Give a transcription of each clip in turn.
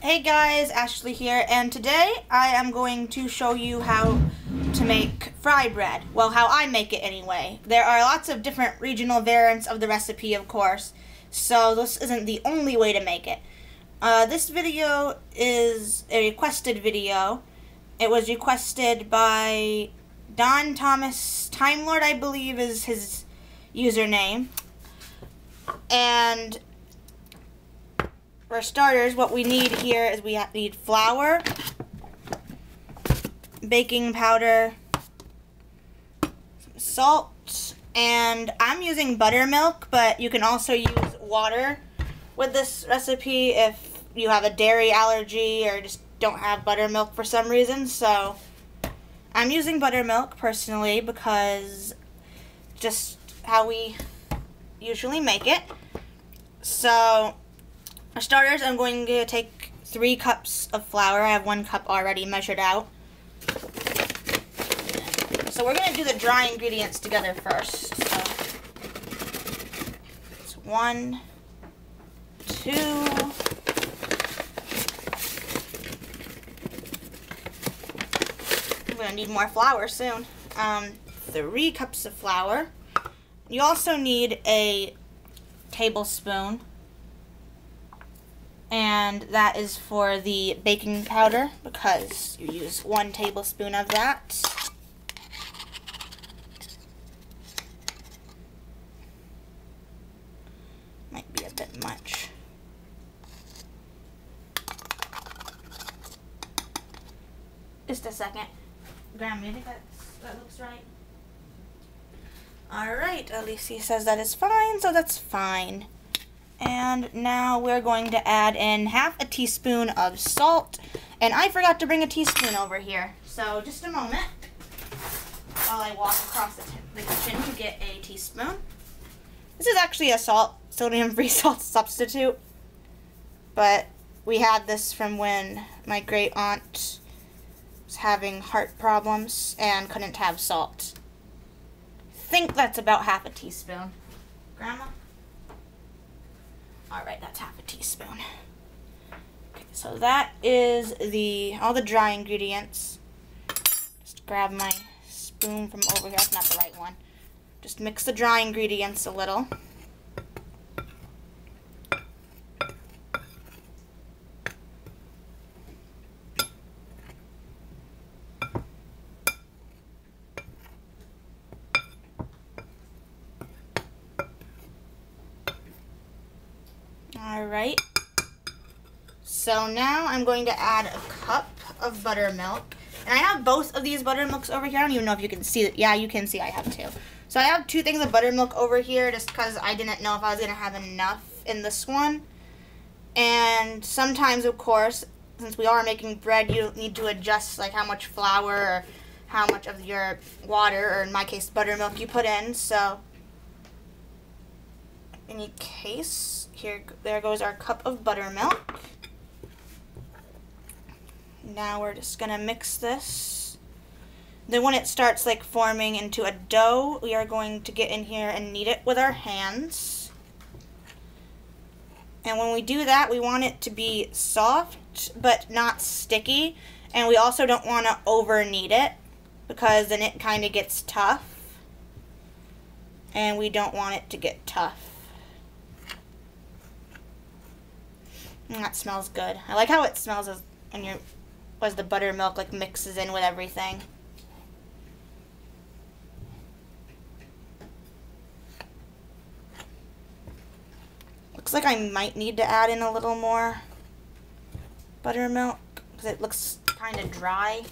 Hey guys, Ashley here, and today I am going to show you how to make fry bread. Well, how I make it anyway. There are lots of different regional variants of the recipe, of course, so this isn't the only way to make it. This video is a requested video. It was requested by Tomas, Time Lord, I believe is his username. And for starters, what we need here is we need flour, baking powder, some salt, and I'm using buttermilk, but you can also use water with this recipe if you have a dairy allergy or just don't have buttermilk for some reason. So I'm using buttermilk personally because just how we usually make it. So for starters, I'm going to take 3 cups of flour. I have 1 cup already measured out. So we're going to do the dry ingredients together first. So it's 1, 2, I'm going to need more flour soon. 3 cups of flour. You also need a tablespoon. And that is for the baking powder because you use 1 tablespoon of that. Might be a bit much. Just a second. Grandma, I think that looks right. Alright, Elisi says that is fine, so that's fine. And now we're going to add in half a teaspoon of salt. And I forgot to bring a teaspoon over here. So just a moment while I walk across the kitchen to get a teaspoon. This is actually a sodium-free salt substitute. But we had this from when my great aunt was having heart problems and couldn't have salt. I think that's about half a teaspoon. Grandma? Alright, that's half a teaspoon. Okay, so that is all the dry ingredients. Just grab my spoon from over here. That's not the right one. Just mix the dry ingredients a little. Alright, so now I'm going to add a cup of buttermilk. And I have both of these buttermilks over here. I don't even know if you can see it. Yeah, you can see I have 2. So I have 2 things of buttermilk over here just because I didn't know if I was going to have enough in this one. And sometimes, of course, since we are making bread, you need to adjust like how much flour or how much of your water, or in my case buttermilk, you put in. So in any case, there goes our cup of buttermilk. Now we're just gonna mix this. Then when it starts like forming into a dough, we are going to get in here and knead it with our hands. And when we do that, we want it to be soft but not sticky. And we also don't want to over knead it because then it kind of gets tough. And we don't want it to get tough. And that smells good. I like how it smells as the buttermilk like mixes in with everything. Looks like I might need to add in a little more buttermilk because it looks kind of dry.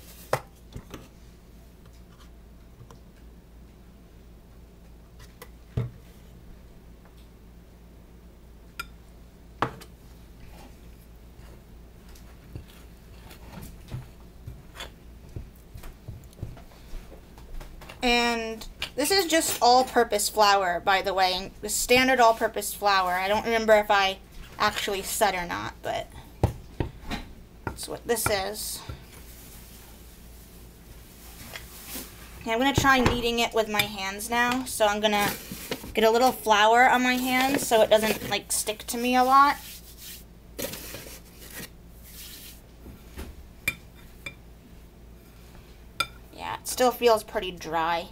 And this is just all-purpose flour, by the way, the standard all-purpose flour. I don't remember if I actually said or not, but that's what this is. Okay, I'm going to try kneading it with my hands now, so I'm going to get a little flour on my hands so it doesn't like stick to me a lot. still feels pretty dry.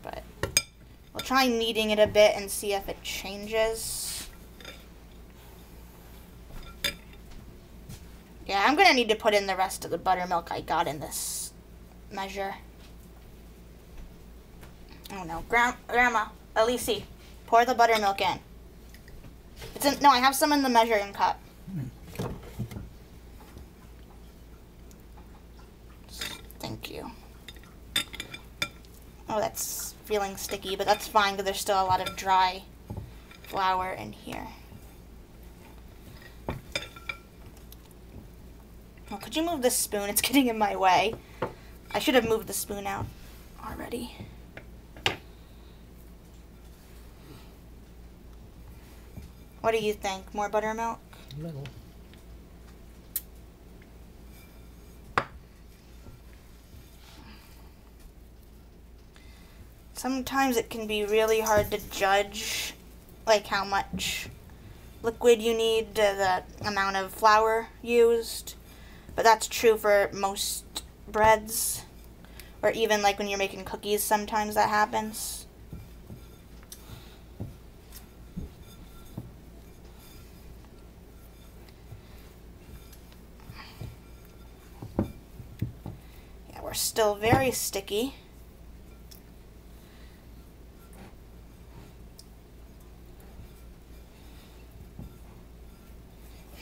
But we'll try kneading it a bit and see if it changes. Yeah, I'm gonna need to put in the rest of the buttermilk I got in this measure. Oh no, Grandma, Elisi, pour the buttermilk in. No, I have some in the measuring cup. Thank you. Oh, that's feeling sticky, but that's fine because there's still a lot of dry flour in here. Oh, could you move this spoon? It's getting in my way. I should have moved the spoon out already. What do you think? More buttermilk? A little. Sometimes it can be really hard to judge, like how much liquid you need, the amount of flour used. But that's true for most breads, or even like when you're making cookies, sometimes that happens. Yeah, we're still very sticky.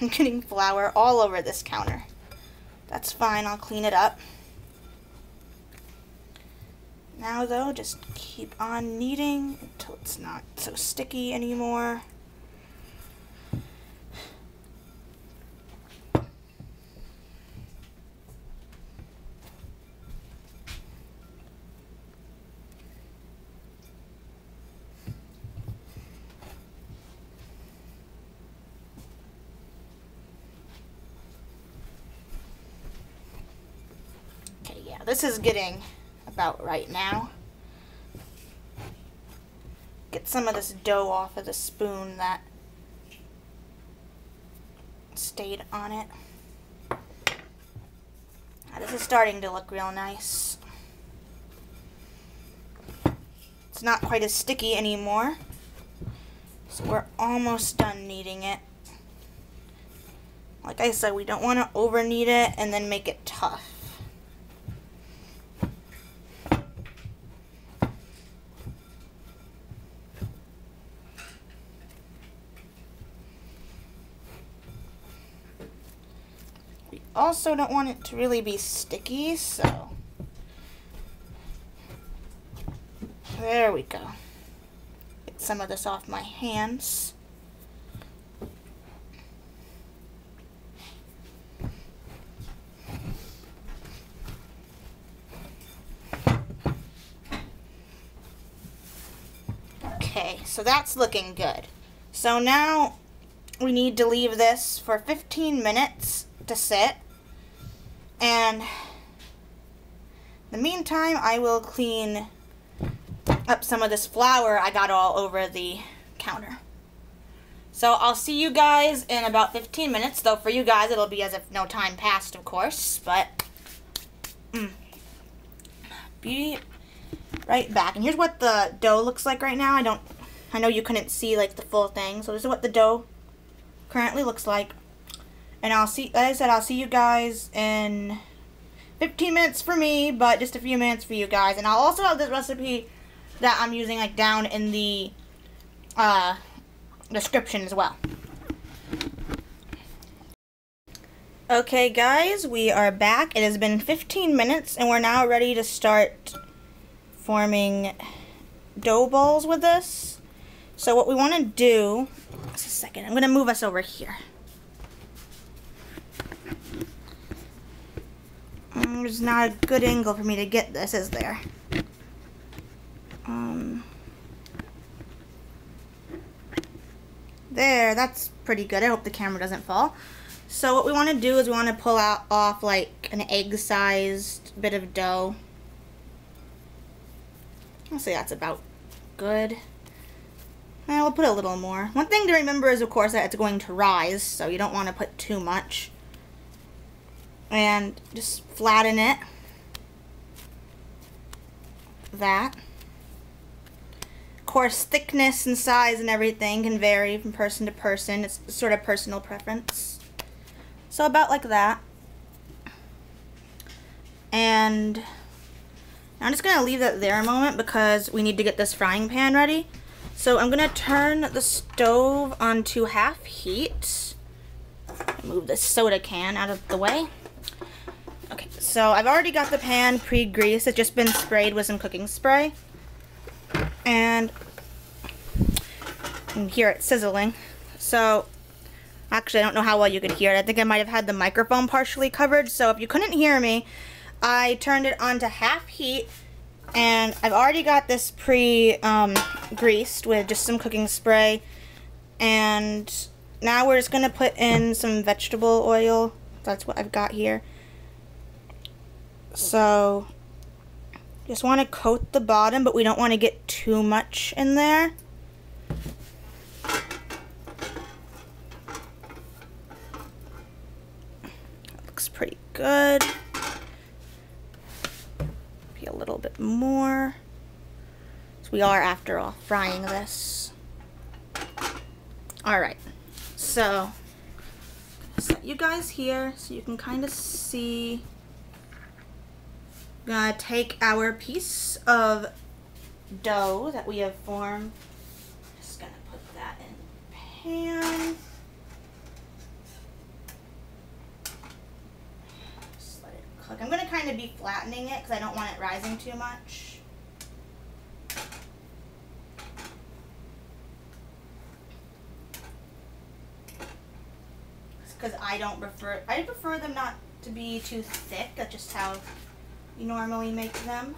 I'm getting flour all over this counter. That's fine, I'll clean it up. Now though, just keep on kneading until it's not so sticky anymore. This is getting about right now. Get some of this dough off of the spoon that stayed on it. Now, this is starting to look real nice. It's not quite as sticky anymore, so we're almost done kneading it. Like I said, we don't want to over knead it and then make it tough. Also don't want it to really be sticky, so there we go. Get some of this off my hands. Okay, so that's looking good. So now we need to leave this for 15 minutes to sit. And in the meantime, I will clean up some of this flour I got all over the counter. So I'll see you guys in about 15 minutes, though for you guys it'll be as if no time passed, of course, but be right back. And here's what the dough looks like right now. I know you couldn't see like the full thing, so this is what the dough currently looks like. And like I said, I'll see you guys in 15 minutes for me, but just a few minutes for you guys. And I'll also have this recipe that I'm using like down in the description as well. Okay guys, we are back. It has been 15 minutes and we're now ready to start forming dough balls with this. So what we want to do, just a second, I'm going to move us over here. There's not a good angle for me to get this, is there? There, that's pretty good. I hope the camera doesn't fall. So what we want to do is we want to pull off like an egg-sized bit of dough. I'll say that's about good. And we'll put a little more. One thing to remember is, of course, that it's going to rise, so you don't want to put too much. and just flatten it. That. Of course, thickness and size and everything can vary from person to person. It's sort of personal preference. So about like that. And I'm just going to leave that there a moment because we need to get this frying pan ready. So I'm going to turn the stove onto half heat. Move this soda can out of the way. Okay, so I've already got the pan pre-greased. It's just been sprayed with some cooking spray. And you can hear it sizzling. So actually, I don't know how well you could hear it. I think I might have had the microphone partially covered. So if you couldn't hear me, I turned it on to half heat. And I've already got this pre-greased with just some cooking spray. And now we're just going to put in some vegetable oil. That's what I've got here. So just want to coat the bottom, but we don't want to get too much in there. That looks pretty good. Be a little bit more. So we are, after all, frying this. Alright, so I'm gonna set you guys here so you can kind of see. I'm gonna take our piece of dough that we have formed. Just gonna put that in the pan. Just let it cook. I'm gonna kind of be flattening it because I don't want it rising too much. Because I prefer them not to be too thick. That's just how you normally make them.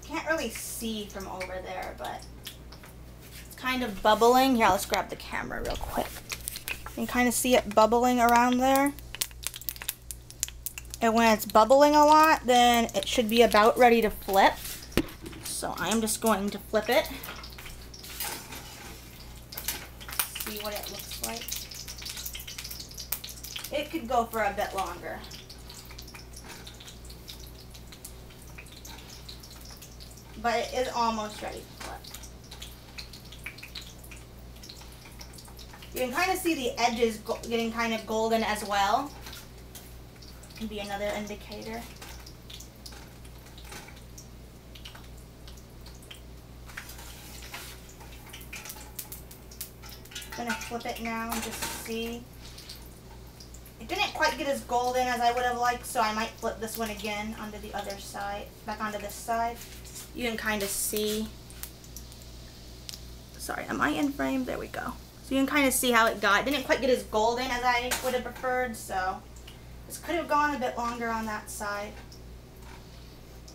Can't really see from over there, but it's kind of bubbling. Here, let's grab the camera real quick. You can kind of see it bubbling around there. And when it's bubbling a lot, then it should be about ready to flip. So I'm just going to flip it. See what it looks like. It could go for a bit longer. But it is almost ready to flip. You can kind of see the edges getting kind of golden as well. Can be another indicator. I'm gonna flip it now and just see. It didn't quite get as golden as I would have liked, so I might flip this one again onto the other side, back onto this side. You can kind of see. Sorry, am I in frame? There we go. So you can kind of see how it got. It didn't quite get as golden as I would have preferred, so this could have gone a bit longer on that side.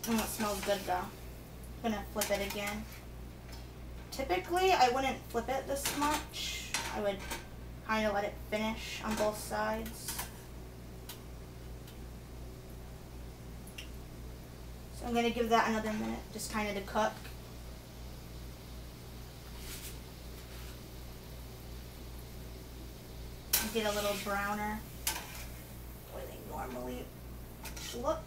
Oh, it smells good though. I'm gonna flip it again. Typically, I wouldn't flip it this much. I would kind of let it finish on both sides. So I'm gonna give that another minute, just kind of to cook. Get a little browner where they normally look.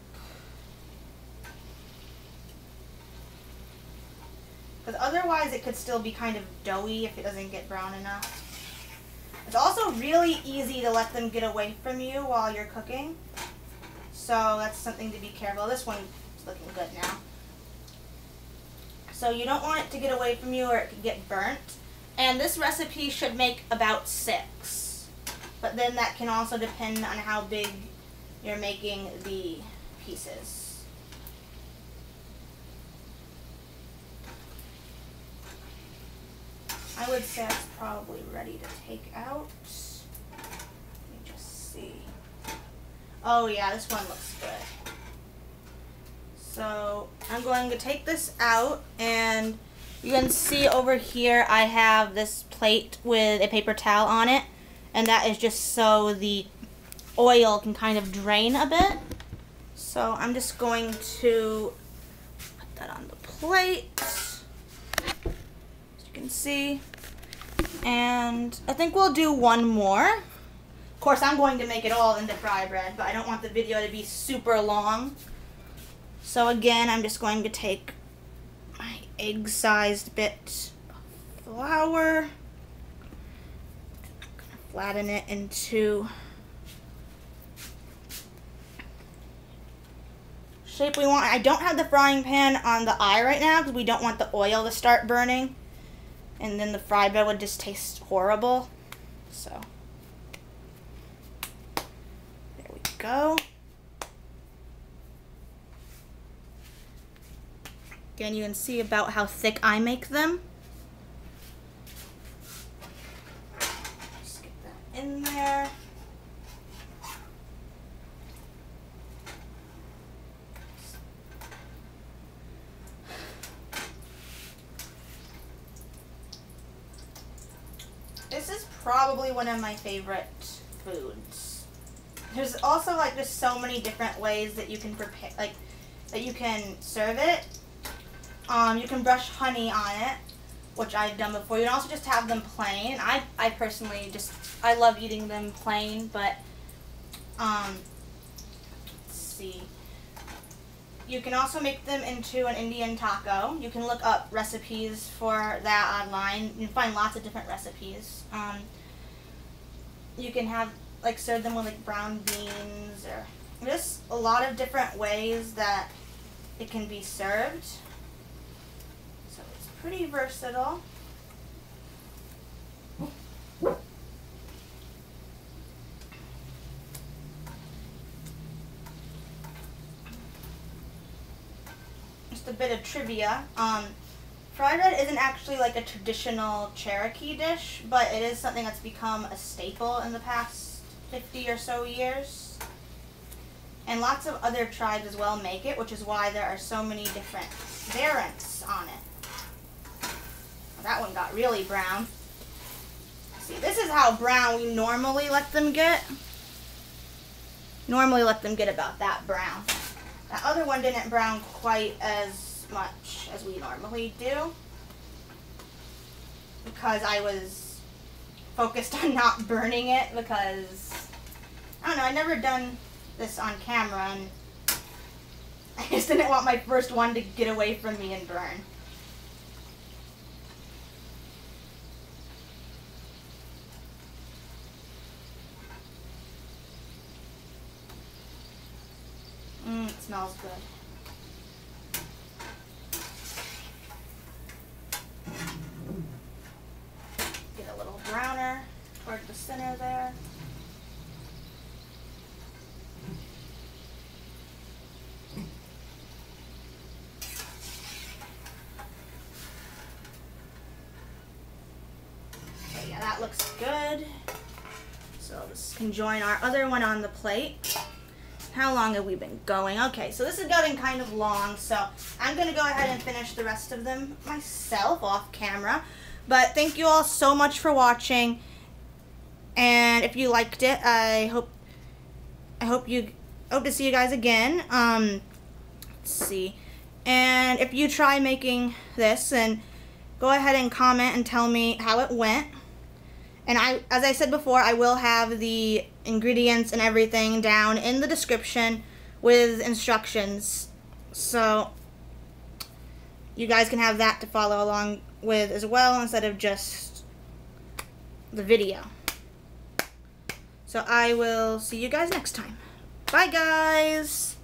Because otherwise it could still be kind of doughy if it doesn't get brown enough. It's also really easy to let them get away from you while you're cooking. So that's something to be careful. This one's looking good now. So you don't want it to get away from you or it could get burnt. And this recipe should make about 6. But then that can also depend on how big you're making the pieces. I would say it's probably ready to take out. Let me just see. Oh yeah, this one looks good. So I'm going to take this out, and you can see over here I have this plate with a paper towel on it. And that is just so the oil can kind of drain a bit. So I'm just going to put that on the plate, as you can see. And I think we'll do one more. Of course, I'm going to make it all into fry bread, but I don't want the video to be super long. So again, I'm just going to take my egg-sized bit of flour, flatten it into shape we want. I don't have the frying pan on the eye right now because we don't want the oil to start burning, and then the fry bread would just taste horrible. So there we go. Again, you can see about how thick I make them. Just get that in there. This is probably one of my favorite foods. There's also like just so many different ways that you can prepare, like that you can serve it. You can brush honey on it, which I've done before. You can also just have them plain. I personally I love eating them plain, but let's see. You can also make them into an Indian taco. You can look up recipes for that online. You can find lots of different recipes. You can have serve them with like brown beans, or just a lot of different ways that it can be served. So it's pretty versatile. Just a bit of trivia. Fry bread isn't actually like a traditional Cherokee dish, but it is something that's become a staple in the past 50 or so years. And lots of other tribes as well make it, which is why there are so many different variants on it. Well, that one got really brown. See, this is how brown we normally let them get. Normally let them get about that brown. That other one didn't brown quite as much as we normally do, because I was focused on not burning it, because I don't know, I've never done this on camera and I just didn't want my first one to get away from me and burn. It smells good. Get a little browner toward the center there. Okay, yeah, that looks good. So this can join our other one on the plate. How long have we been going? Okay, so this is getting kind of long, so I'm going to go ahead and finish the rest of them myself off camera. But thank you all so much for watching, and if you liked it, I hope to see you guys again. Let's see. And if you try making this, and go ahead and comment and tell me how it went. And as I said before, I will have the ingredients and everything down in the description with instructions. So you guys can have that to follow along with as well, instead of just the video. So I will see you guys next time. Bye, guys!